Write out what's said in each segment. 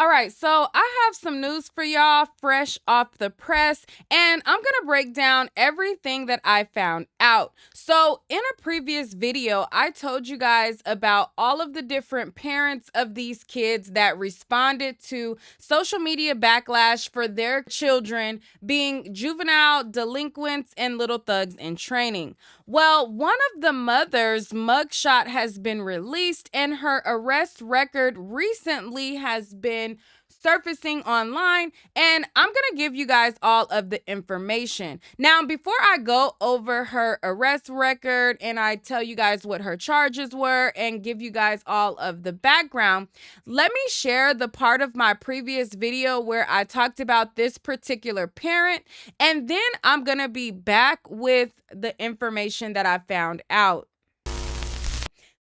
All right, so I have some news for y'all fresh off the press, and I'm gonna break down everything that I found out. So, in a previous video, I told you guys about all of the different parents of these kids that responded to social media backlash for their children being juvenile delinquents and little thugs in training. Well, one of the mothers' mugshot has been released, and her arrest record recently has been surfacing online, and I'm gonna give you guys all of the information. Now, before I go over her arrest record and I tell you guys what her charges were and give you guys all of the background, let me share the part of my previous video where I talked about this particular parent, and then I'm gonna be back with the information that I found out.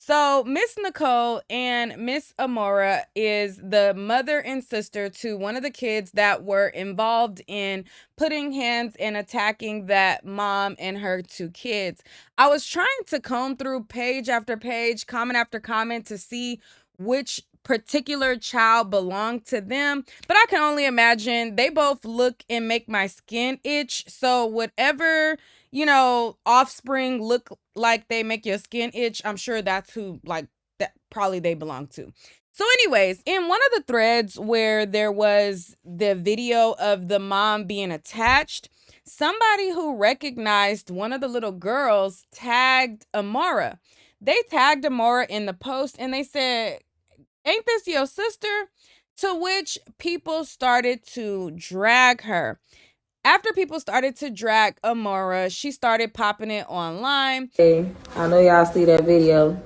So, Miss Nicole and Miss Amora is the mother and sister to one of the kids that were involved in putting hands and attacking that mom and her two kids. I was trying to comb through page after page, comment after comment to see which particular child belonged to them, but I can only imagine they both look and make my skin itch. So, whatever offspring look like they make your skin itch, I'm sure that's who, like, that probably they belong to. So anyways, in one of the threads where there was the video of the mom being attached, somebody who recognized one of the little girls tagged Amora. They tagged Amora in the post and they said, "Ain't this your sister?" To which people started to drag her. After people started to drag Amora, she started popping it online. Hey, I know y'all see that video.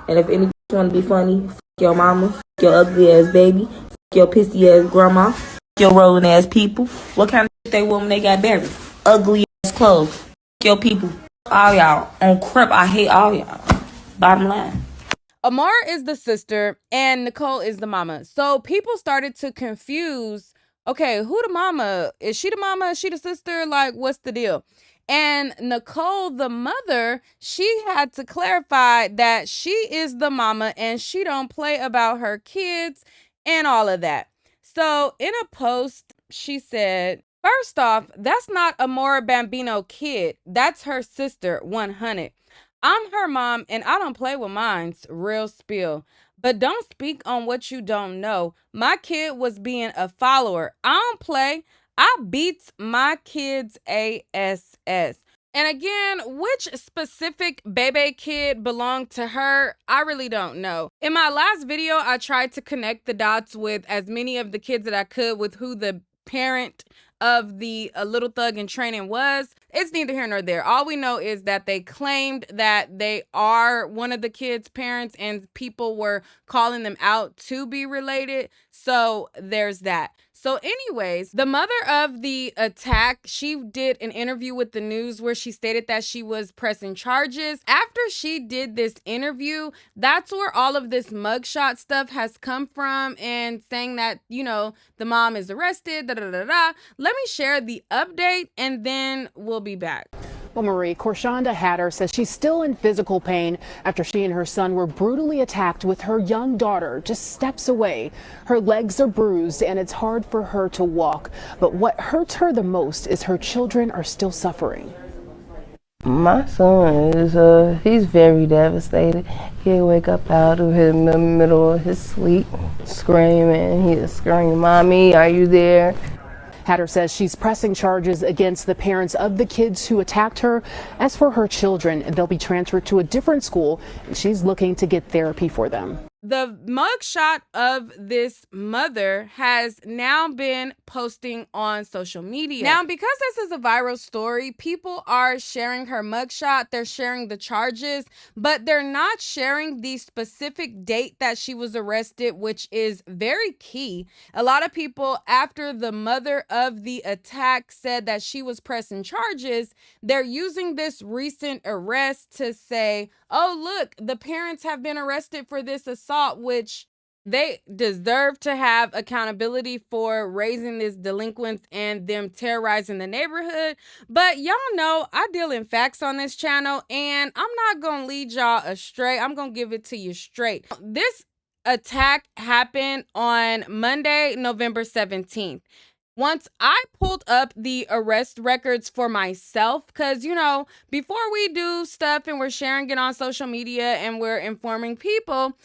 And if any want to be funny, fuck your mama, fuck your ugly ass baby, fuck your pissy ass grandma, fuck your rolling ass people. What kind of shit they want when they got buried? Ugly ass clothes. Fuck your people. All y'all. On crap, I hate all y'all. Bottom line. Amara is the sister and Nicole is the mama. So people started to confuse, okay, who the mama? Is she the mama? Is she the sister? Like, what's the deal? And Nicole, the mother, she had to clarify that she is the mama and she don't play about her kids and all of that. So in a post, she said, "First off, that's not Amora Bambino kid. That's her sister, 100. I'm her mom and I don't play with mines, real spill. But don't speak on what you don't know. My kid was being a follower. I don't play. I beats my kids ASS." And again, which specific baby kid belonged to her, I really don't know. In my last video, I tried to connect the dots with as many of the kids that I could with who the parent of the little thug in training was. It's neither here nor there. All we know is that they claimed that they are one of the kids' parents and people were calling them out to be related. So there's that. So anyways, the mother of the attack, she did an interview with the news where she stated that she was pressing charges. After she did this interview, that's where all of this mugshot stuff has come from, and saying that, the mom is arrested, da da da da. Let me share the update and then we'll be back. Well, Marie, Korshonda Hatter says she's still in physical pain after she and her son were brutally attacked with her young daughter just steps away. Her legs are bruised and it's hard for her to walk. But what hurts her the most is her children are still suffering. My son is, he's very devastated. He'll wake up out of in the middle of his sleep, screaming. He'll scream, "Mommy, are you there?" Hatter says she's pressing charges against the parents of the kids who attacked her. As for her children, they'll be transferred to a different school, and she's looking to get therapy for them. The mugshot of this mother has now been posting on social media. Now, because this is a viral story, people are sharing her mugshot, they're sharing the charges, but they're not sharing the specific date that she was arrested, which is very key. A lot of people, after the mother of the attack said that she was pressing charges, they're using this recent arrest to say, oh, look, the parents have been arrested for this assault, which they deserve to have accountability for raising these delinquents and them terrorizing the neighborhood. But y'all know I deal in facts on this channel, and I'm not going to lead y'all astray. I'm going to give it to you straight. This attack happened on Monday, November 17th. Once I pulled up the arrest records for myself, because, before we do stuff and we're sharing it on social media and we're informing people,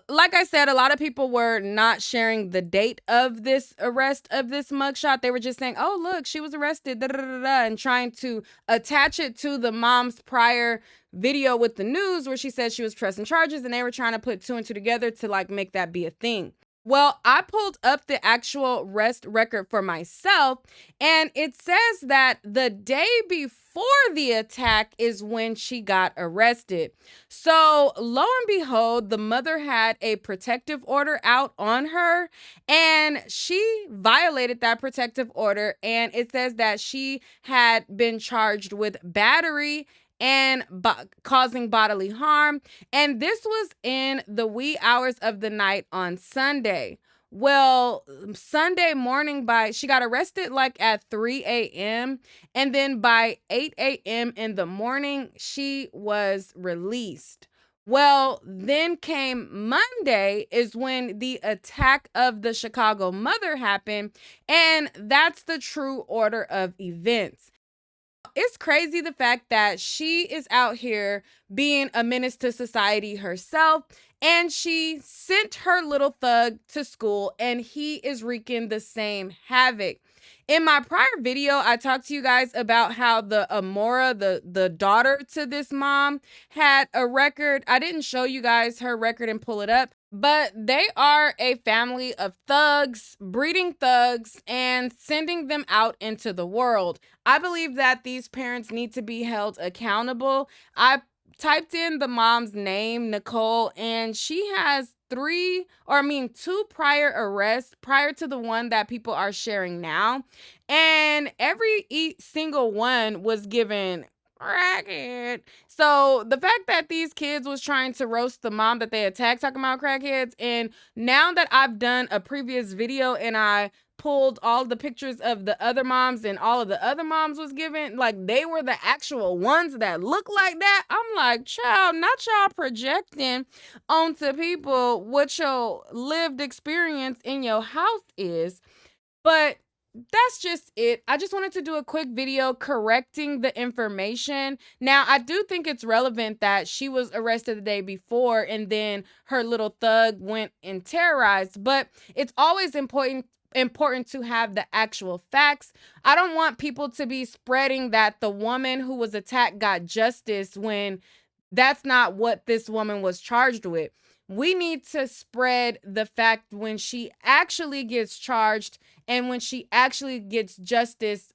like I said, a lot of people were not sharing the date of this arrest of this mugshot. They were just saying, oh, look, she was arrested, da, da, da, da, and trying to attach it to the mom's prior video with the news where she said she was pressing charges, and they were trying to put two and two together to make that be a thing. Well, I pulled up the actual arrest record for myself, and it says that the day before the attack is when she got arrested. So, lo and behold, the mother had a protective order out on her, and she violated that protective order. And it says that she had been charged with battery and causing bodily harm. And this was in the wee hours of the night on Sunday. Well, Sunday morning she got arrested at 3 a.m. And then by 8 a.m. in the morning, she was released. Well, then came Monday is when the attack of the Chicago mother happened. And that's the true order of events. It's crazy the fact that she is out here being a menace to society herself, and she sent her little thug to school, and he is wreaking the same havoc. In my prior video, I talked to you guys about how the Amora, the daughter to this mom, had a record. I didn't show you guys her record and pull it up, but they are a family of thugs, breeding thugs, and sending them out into the world. I believe that these parents need to be held accountable. I typed in the mom's name, Nicole, and she has two prior arrests prior to the one that people are sharing now. And every single one was given crackhead. So the fact that these kids was trying to roast the mom that they attacked, talking about crackheads, and now that I've done a previous video and I pulled all the pictures of the other moms and all of the other moms was given, they were the actual ones that look like that. I'm like, child, not y'all projecting onto people what your lived experience in your house is. But that's just it. I just wanted to do a quick video correcting the information. Now, I do think it's relevant that she was arrested the day before and then her little thug went and terrorized, but it's always important to have the actual facts. I don't want people to be spreading that the woman who was attacked got justice when that's not what this woman was charged with. We need to spread the fact when she actually gets charged and when she actually gets justice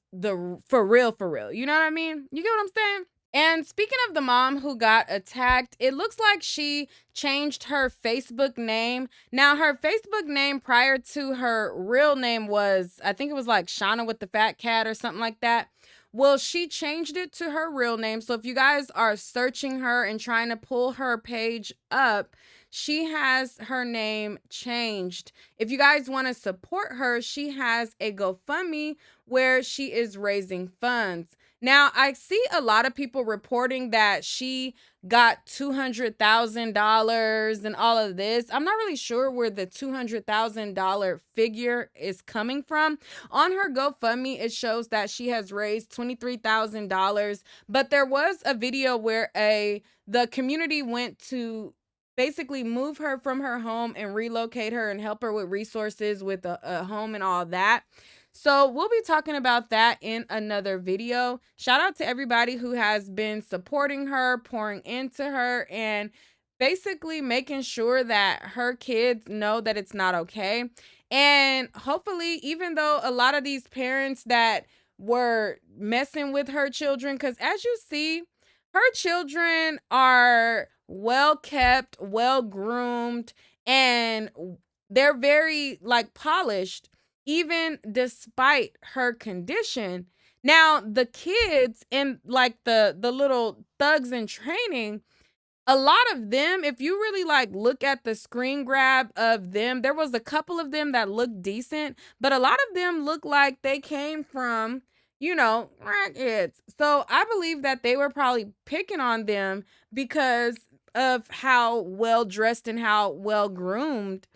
for real. You know what I mean? You get what I'm saying? And speaking of the mom who got attacked, it looks like she changed her Facebook name. Now, her Facebook name prior to her real name was, I think it was Shauna with the fat cat or something like that. Well, she changed it to her real name. So if you guys are searching her and trying to pull her page up, she has her name changed. If you guys want to support her, she has a GoFundMe where she is raising funds. Now, I see a lot of people reporting that she got $200,000 and all of this. I'm not really sure where the $200,000 figure is coming from. On her GoFundMe, it shows that she has raised $23,000, but there was a video where the community went to basically move her from her home and relocate her and help her with resources with a home and all that. So we'll be talking about that in another video. Shout out to everybody who has been supporting her, pouring into her, and basically making sure that her kids know that it's not okay. And hopefully, even though a lot of these parents that were messing with her children, because as you see, her children are well kept, well groomed, and they're very polished, even despite her condition. Now, the kids and the little thugs in training, a lot of them, if you really look at the screen grab of them, there was a couple of them that looked decent, but a lot of them look like they came from, crackheads. So I believe that they were probably picking on them because of how well dressed and how well groomed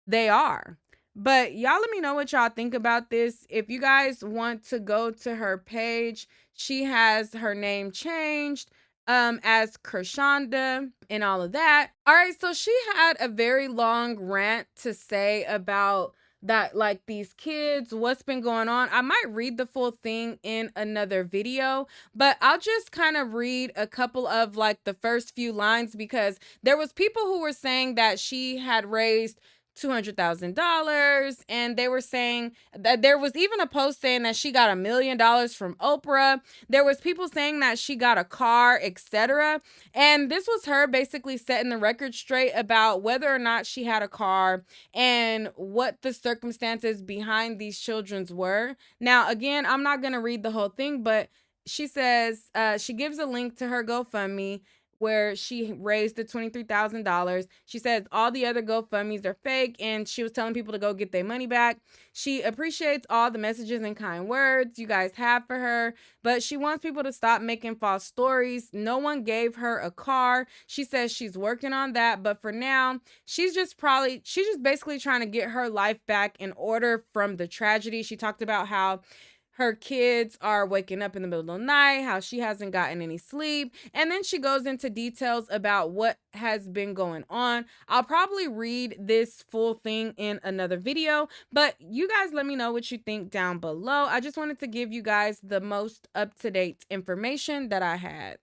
they are. But y'all let me know what y'all think about this. If you guys want to go to her page, she has her name changed as Krishanda and all of that. All right, so she had a very long rant to say about that, like, these kids, what's been going on. I might read the full thing in another video, but I'll just kind of read a couple of like the first few lines, because there was people who were saying that she had raised $200,000, and they were saying that there was even a post saying that she got $1 million from Oprah. There was people saying that she got a car, etc. And this was her basically setting the record straight about whether or not she had a car and what the circumstances behind these children's were. Now, again, I'm not going to read the whole thing, but she says she gives a link to her GoFundMe where she raised the $23,000. She says all the other GoFundMes are fake, and she was telling people to go get their money back. She appreciates all the messages and kind words you guys have for her, but she wants people to stop making false stories. No one gave her a car. She says she's working on that, but for now, she's just basically trying to get her life back in order from the tragedy. She talked about how her kids are waking up in the middle of the night, how she hasn't gotten any sleep. And then she goes into details about what has been going on. I'll probably read this full thing in another video, but you guys let me know what you think down below. I just wanted to give you guys the most up-to-date information that I had.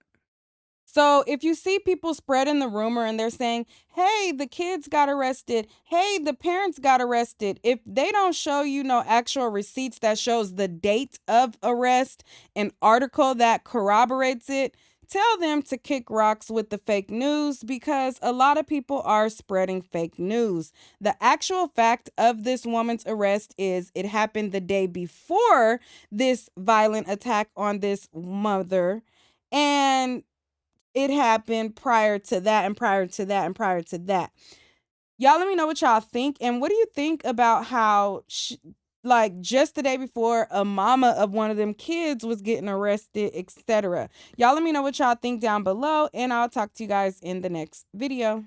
So if you see people spreading the rumor and they're saying, hey, the kids got arrested, hey, the parents got arrested, if they don't show you no actual receipts that shows the date of arrest, an article that corroborates it, tell them to kick rocks with the fake news, because a lot of people are spreading fake news. The actual fact of this woman's arrest is it happened the day before this violent attack on this mother, and it happened prior to that, and prior to that, and prior to that. Y'all let me know what y'all think. And what do you think about how, like, just the day before, a mama of one of them kids was getting arrested, etc. Y'all let me know what y'all think down below, and I'll talk to you guys in the next video.